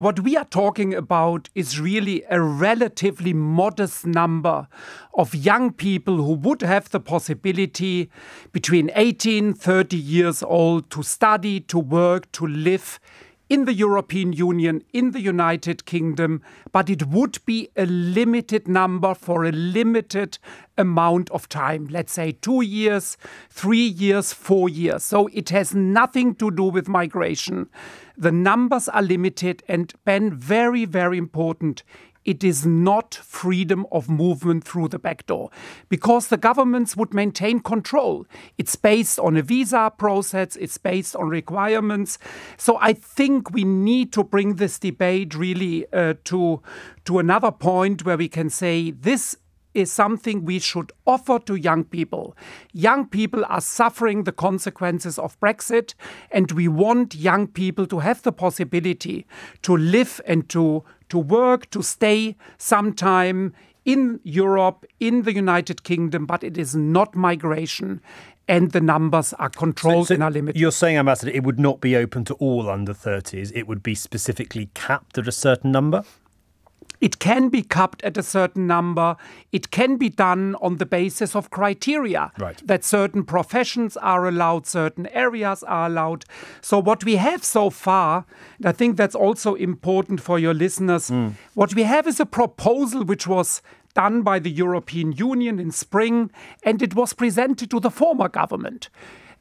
What we are talking about is really a relatively modest number of young people who would have the possibility between 18, 30 years old to study, to work, to live in the European Union, in the United Kingdom, but it would be a limited number for a limited amount of time. Let's say 2 years, 3 years, 4 years. So it has nothing to do with migration. The numbers are limited and, Ben, very, very important. It is not freedom of movement through the back door because the governments would maintain control. It's based on a visa process. It's based on requirements. So I think we need to bring this debate really to another point where we can say this is something we should offer to young people. Young people are suffering the consequences of Brexit, and we want young people to have the possibility to live and to work, to stay sometime in Europe, in the United Kingdom, but it is not migration. And the numbers are controlled and are limited. You're saying, Ambassador, it would not be open to all under 30s. It would be specifically capped at a certain number? It can be capped at a certain number. It can be done on the basis of criteria. Right. That certain professions are allowed, certain areas are allowed. So what we have so far, and I think that's also important for your listeners, what we have is a proposal which was done by the European Union in spring, and it was presented to the former government.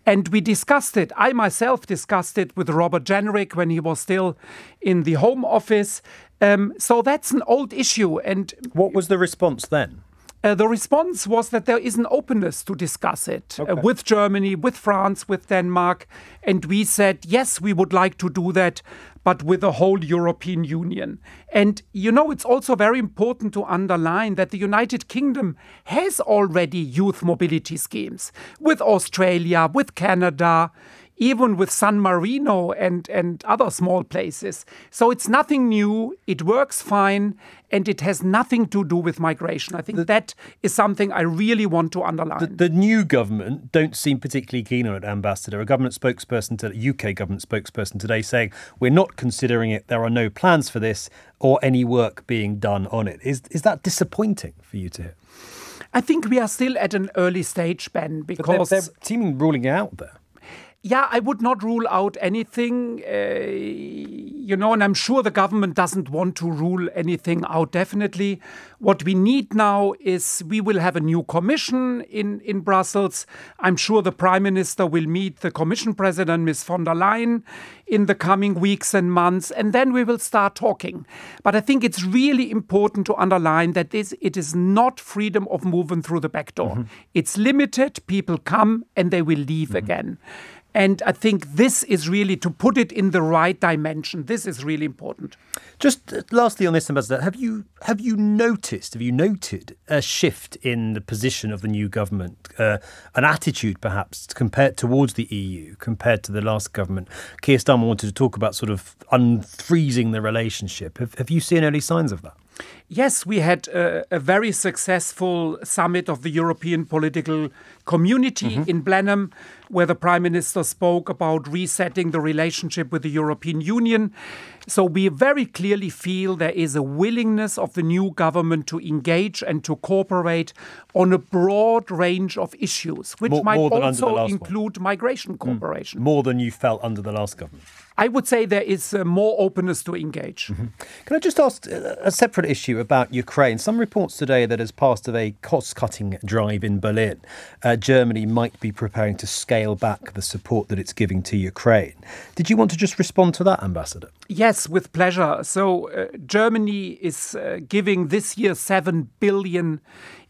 And we discussed it. I myself discussed it with Robert Jenrick when he was still in the Home Office. So that's an old issue. And what was the response then? The response was that there is an openness to discuss it with Germany, with France, with Denmark. And we said, yes, we would like to do that, but with the whole European Union. And, you know, it's also very important to underline that the United Kingdom has already youth mobility schemes with Australia, with Canada, even with San Marino and other small places. So it's nothing new, it works fine, and it has nothing to do with migration. I think that is something I really want to underline. The new government don't seem particularly keen on it, Ambassador. A government spokesperson, UK government spokesperson today saying, we're not considering it, there are no plans for this or any work being done on it. Is that disappointing for you to hear? I think we are still at an early stage, Ben, because they're seeming ruling it out there. Yeah, I would not rule out anything, and I'm sure the government doesn't want to rule anything out, definitely. What we need now is we will have a new commission in Brussels. I'm sure the Prime Minister will meet the Commission President, Ms. von der Leyen, in the coming weeks and months, and then we will start talking. But I think it's really important to underline that it is not freedom of movement through the back door. It's limited, people come and they will leave again. And I think this is really, to put it in the right dimension, this is really important. Just lastly on this, Ambassador, have you noted a shift in the position of the new government, an attitude perhaps towards the EU compared to the last government? Keir Starmer wanted to talk about sort of unfreezing the relationship. Have you seen early signs of that? Yes, we had a very successful summit of the European political community in Blenheim, where the Prime Minister spoke about resetting the relationship with the European Union. So we very clearly feel there is a willingness of the new government to engage and to cooperate on a broad range of issues, which might also include migration cooperation. More than you felt under the last government? I would say there is more openness to engage. Can I just ask a separate issue about Ukraine? Some reports today that as part of a cost-cutting drive in Berlin, Germany might be preparing to scale back the support that it's giving to Ukraine. Did you want to just respond to that, Ambassador? Yes, with pleasure. So Germany is giving this year 7 billion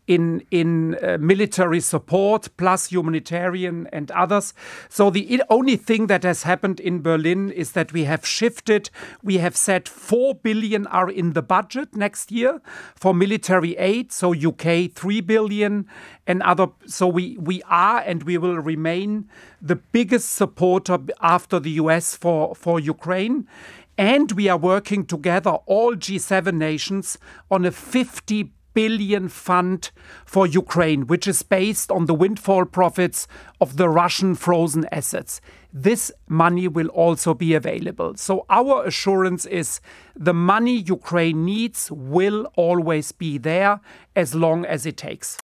in military support, plus humanitarian and others. So the only thing that has happened in Berlin is that we have shifted. We have said 4 billion are in the budget next year for military aid. So UK 3 billion and other. So we are and we will remain the biggest supporter after the US for Ukraine. And we are working together, all G7 nations, on a 50 billion fund for Ukraine, which is based on the windfall profits of the Russian frozen assets. this money will also be available. So our assurance is the money Ukraine needs will always be there as long as it takes.